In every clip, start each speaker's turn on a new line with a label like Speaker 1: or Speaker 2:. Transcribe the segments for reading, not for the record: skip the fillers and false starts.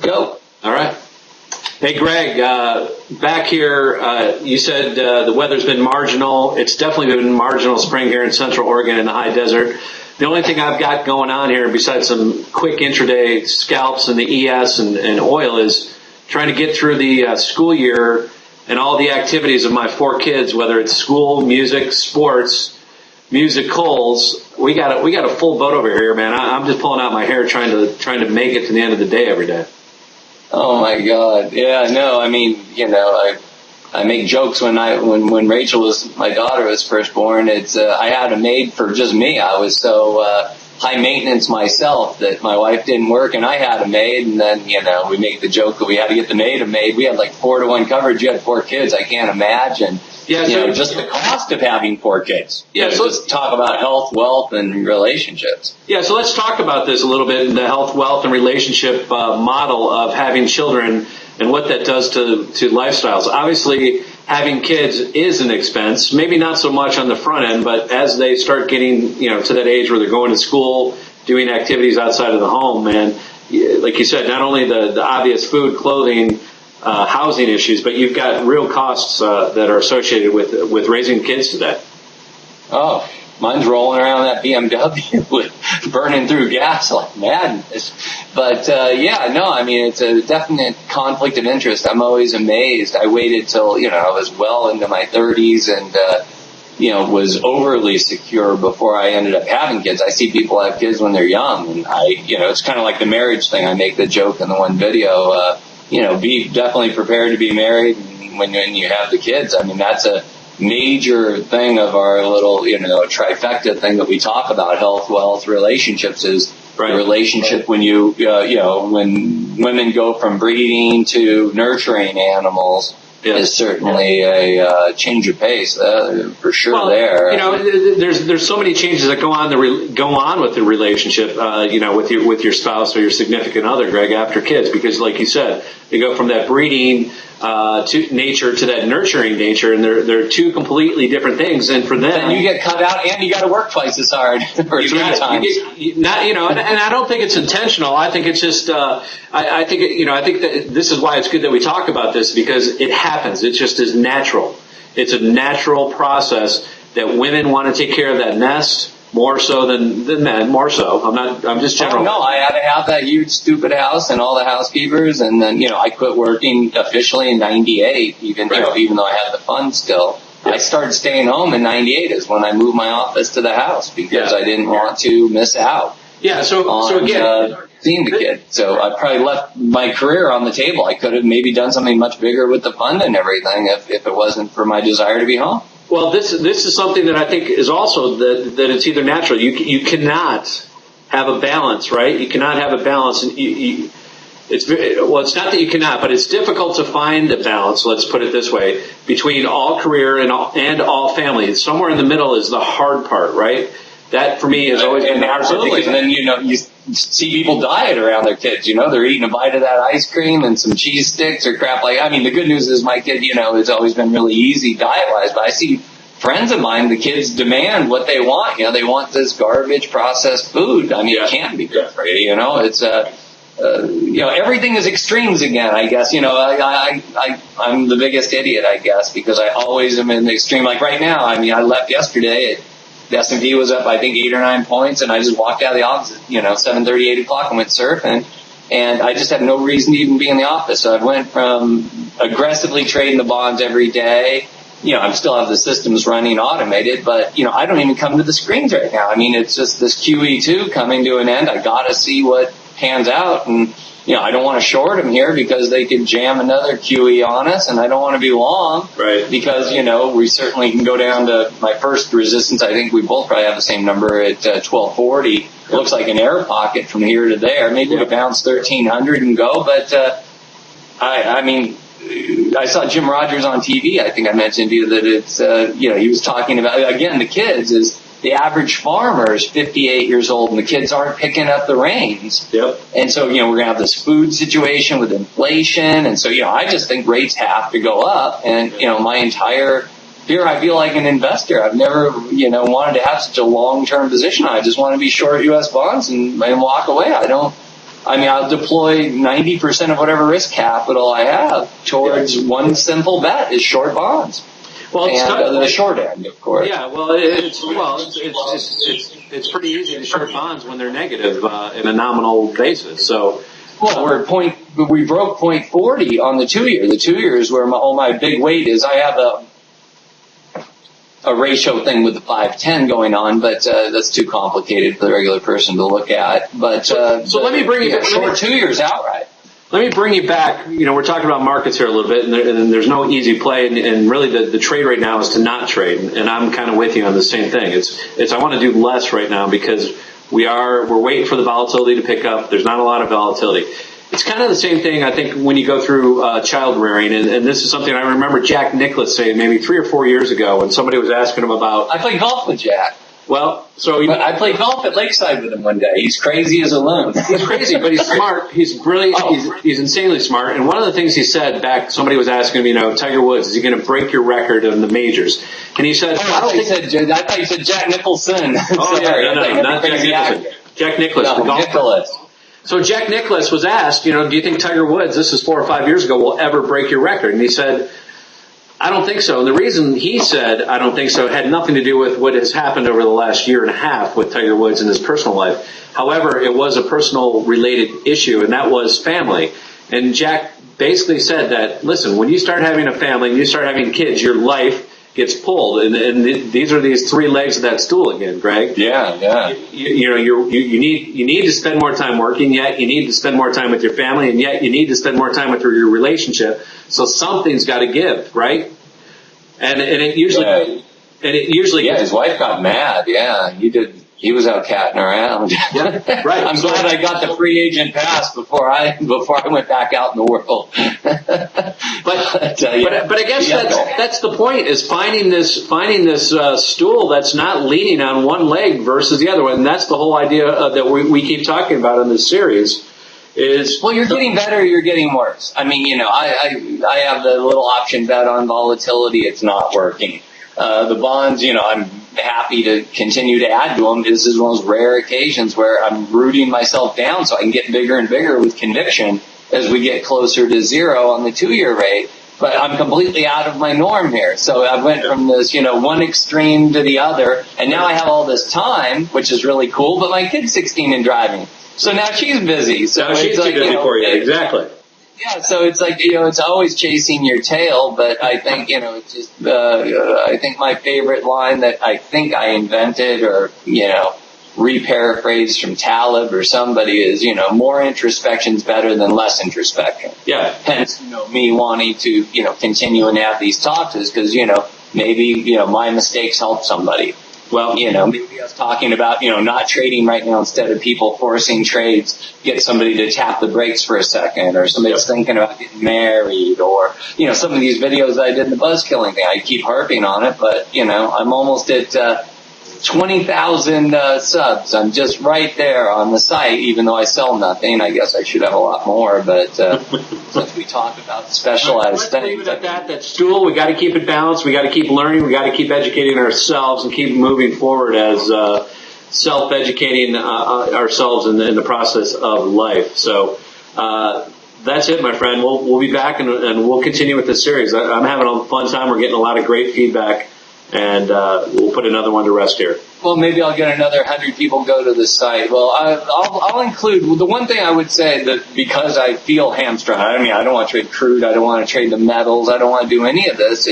Speaker 1: go.
Speaker 2: All right. Hey, Greg, back here, you said the weather's been marginal. It's definitely been marginal spring here in Central Oregon in the high desert. The only thing I've got going on here, besides some quick intraday scalps in the ES and oil, is trying to get through the school year and all the activities of my 4 kids, whether it's school, music, sports, musicals. We got a full boat over here, man. I'm just pulling out my hair trying to make it to the end of the day every day.
Speaker 1: Oh my God. Yeah, no, I mean, I make jokes when Rachel my daughter was first born. I had a maid for just me. I was so, high maintenance myself that my wife didn't work and I had a maid, and then, we make the joke that we had to get the maid a maid. We had like 4-to-1 coverage. You had 4 kids. I can't imagine. Yeah, so just the cost of having 4 kids. Yeah, so let's talk about health, wealth, and relationships.
Speaker 2: Yeah, so let's talk about this a little bit in the health, wealth, and relationship model of having children and what that does to lifestyles. Obviously, having kids is an expense, maybe not so much on the front end, but as they start getting, to that age where they're going to school, doing activities outside of the home, man, like you said, not only the obvious food, clothing, housing issues, but you've got real costs that are associated with raising kids today.
Speaker 1: Oh, mine's rolling around that BMW with burning through gas like madness. But it's a definite conflict of interest. I'm always amazed. I waited till I was well into my 30s and was overly secure before I ended up having kids. I see people have kids when they're young, and it's kind of like the marriage thing. I make the joke in the one video. Be definitely prepared to be married when you have the kids. I mean, that's a major thing of our little, trifecta thing that we talk about, health, wealth, relationships, is right. The relationship when when women go from breeding to nurturing animals. Yeah. Is certainly a change of pace for sure. Well,
Speaker 2: there's so many changes that go on with the relationship, with your spouse or your significant other, Greg, after kids, because like you said, they go from that breeding to nature to that nurturing nature, and they're 2 completely different things. And for them,
Speaker 1: then you get cut out, and you got to work twice as hard or 3 times.
Speaker 2: And I don't think it's intentional. I think it's just I think that this is why it's good that we talk about this, because it happens. It just is natural. It's a natural process that women want to take care of that nest more so than men. More so. I'm just general.
Speaker 1: Oh, no, I had to have that huge stupid house and all the housekeepers, and then I quit working officially in '98. Even though I had the funds still. Yeah. I started staying home in '98 is when I moved my office to the house because I didn't want to miss out.
Speaker 2: Yeah, so again,
Speaker 1: seeing the kid. So I probably left my career on the table. I could have maybe done something much bigger with the fund and everything if it wasn't for my desire to be home.
Speaker 2: Well, this is something that I think is also that it's either natural. You cannot have a balance, right? You cannot have a balance, and it's not that you cannot, but it's difficult to find a balance. Let's put it this way: between all career and all family. Somewhere in the middle is the hard part, right? That for me has always been the hard part.
Speaker 1: Absolutely. And then you see people diet around their kids. They're eating a bite of that ice cream and some cheese sticks or crap like. I mean, the good news is my kid, it's always been really easy diet wise. But I see friends of mine, the kids demand what they want. They want this garbage processed food. I mean, it can't be good for you. It's everything is extremes again. I guess I'm the biggest idiot, I guess, because I always am in the extreme. Like right now, I mean, I left yesterday. The S&P was up, I think, 8 or 9 points, and I just walked out of the office at, 7:30, 8 o'clock and went surfing, and I just had no reason to even be in the office. So I went from aggressively trading the bonds every day. I still have the systems running automated, but, I don't even come to the screens right now. I mean, it's just this QE2 coming to an end. I got to see what pans out, and, I don't want to short them here because they could jam another QE on us, and I don't want to be long.
Speaker 2: Right.
Speaker 1: Because, we certainly can go down to my first resistance. I think we both probably have the same number at 1240. It looks like an air pocket from here to there. Maybe we bounce 1300 and go, but I mean, I saw Jim Rogers on TV. I think I mentioned to you that it's, he was talking about, again, the kids is, the average farmer is 58 years old and the kids aren't picking up the reins.
Speaker 2: Yep.
Speaker 1: And so, we're going to have this food situation with inflation. And so, I just think rates have to go up. And, my entire here I feel like an investor. I've never, wanted to have such a long-term position. I just want to be short U.S. bonds and walk away. I I mean, I'll deploy 90% of whatever risk capital I have towards one simple bet is short bonds.
Speaker 2: Well, it's
Speaker 1: and the short end, of course.
Speaker 2: Yeah, it's pretty easy to short bonds when they're negative in a nominal basis. So,
Speaker 1: well, we broke 0.40 on the 2 year. The 2 year is where all my big weight is. I have a ratio thing with the 5-10 going on, but that's too complicated for the regular person to look at. But
Speaker 2: so let me bring you
Speaker 1: short 2 years outright.
Speaker 2: Let me bring you back. We're talking about markets here a little bit, and there's no easy play, and really the trade right now is to not trade. And I'm kind of with you on the same thing. It's I want to do less right now because we're waiting for the volatility to pick up. There's not a lot of volatility. It's kind of the same thing, I think, when you go through child rearing, and this is something I remember Jack Nicklaus saying maybe 3 or 4 years ago when somebody was asking him about.
Speaker 1: I played golf with Jack.
Speaker 2: Well,
Speaker 1: I played golf at Lakeside with him one day. He's crazy as a loon.
Speaker 2: He's crazy, but he's smart. He's brilliant. He's insanely smart. And one of the things he said back, somebody was asking him, Tiger Woods, is he going to break your record in the majors? And he said,
Speaker 1: I thought you said Jack Nicholson.
Speaker 2: Oh, yeah, no, not Jack Nicholson. Jack Nicklaus, the golfer.
Speaker 1: Nicholas.
Speaker 2: So Jack Nicklaus was asked, do you think Tiger Woods, this is 4 or 5 years ago, will ever break your record? And he said, I don't think so. And the reason he said I don't think so had nothing to do with what has happened over the last year and a half with Tiger Woods in his personal life. However, it was a personal related issue, and that was family. And Jack basically said that, listen, when you start having a family and you start having kids, your life gets pulled, and these are these 3 legs of that stool again, Greg.
Speaker 1: Yeah.
Speaker 2: You need to spend more time working, yet you need to spend more time with your family, and yet you need to spend more time with your relationship. So something's got to give, right? And it usually
Speaker 1: yeah. His wife got mad. Yeah, he was out catting around.
Speaker 2: Yeah, right.
Speaker 1: I'm glad I got the free agent pass before I went back out in the world. but
Speaker 2: I guess that's the point, is finding this stool that's not leaning on one leg versus the other one. And that's the whole idea that we keep talking about in this series.
Speaker 1: You're getting better, you're getting worse. I mean, I have the little option bet on volatility. It's not working. The bonds, I'm happy to continue to add to them. This is one of those rare occasions where I'm rooting myself down so I can get bigger and bigger with conviction as we get closer to 0 on the 2 year rate. But I'm completely out of my norm here. So I went from this, one extreme to the other, and now I have all this time, which is really cool, but my kid's 16 and driving. So now she's busy. So
Speaker 2: she's too busy for you, exactly.
Speaker 1: Yeah, so it's like, it's always chasing your tail, but I think, it's just, I think my favorite line that I think I invented or, re-paraphrased from Taleb or somebody is, more introspection's better than less introspection.
Speaker 2: Yeah.
Speaker 1: Hence, me wanting to, continue and have these talks is because, maybe, my mistakes help somebody. Well, maybe I was talking about, not trading right now instead of people forcing trades, get somebody to tap the brakes for a second, or somebody's thinking about getting married, or, some of these videos that I did in the buzz killing thing. I keep harping on it, but, I'm almost at 20,000 subs. I'm just right there on the site, even though I sell nothing. I guess I should have a lot more, but since we talk about specialized things.
Speaker 2: Leave it at that. That stool, we got to keep it balanced. We got to keep learning. We got to keep educating ourselves and keep moving forward as self-educating ourselves in the process of life. So that's it, my friend. We'll be back and we'll continue with this series. I'm having a fun time. We're getting a lot of great feedback. And we'll put another one to rest here.
Speaker 1: Well, maybe I'll get another 100 people go to the site. Well, I'll include the one thing I would say that because I feel hamstrung. I mean, I don't want to trade crude. I don't want to trade the metals. I don't want to do any of this.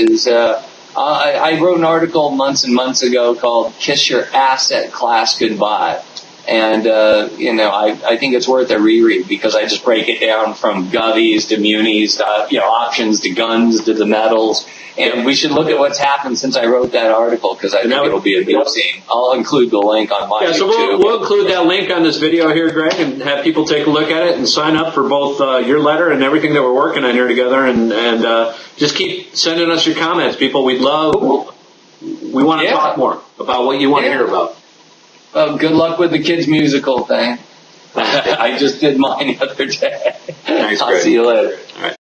Speaker 1: I wrote an article months and months ago called "Kiss Your Asset Class Goodbye." And, I think it's worth a reread because I just break it down from govies to munis to, options to guns to the metals. And we should look at what's happened since I wrote that article because I think it'll be amusing. I'll include the link on my YouTube.
Speaker 2: So we'll include that link on this video here, Greg, and have people take a look at it and sign up for both your letter and everything that we're working on here together. And just keep sending us your comments, people. We want to talk more about what you want to hear about.
Speaker 1: Well, good luck with the kids' musical thing. I just did mine the other day.
Speaker 2: Thanks,
Speaker 1: I'll see you later.
Speaker 2: All right.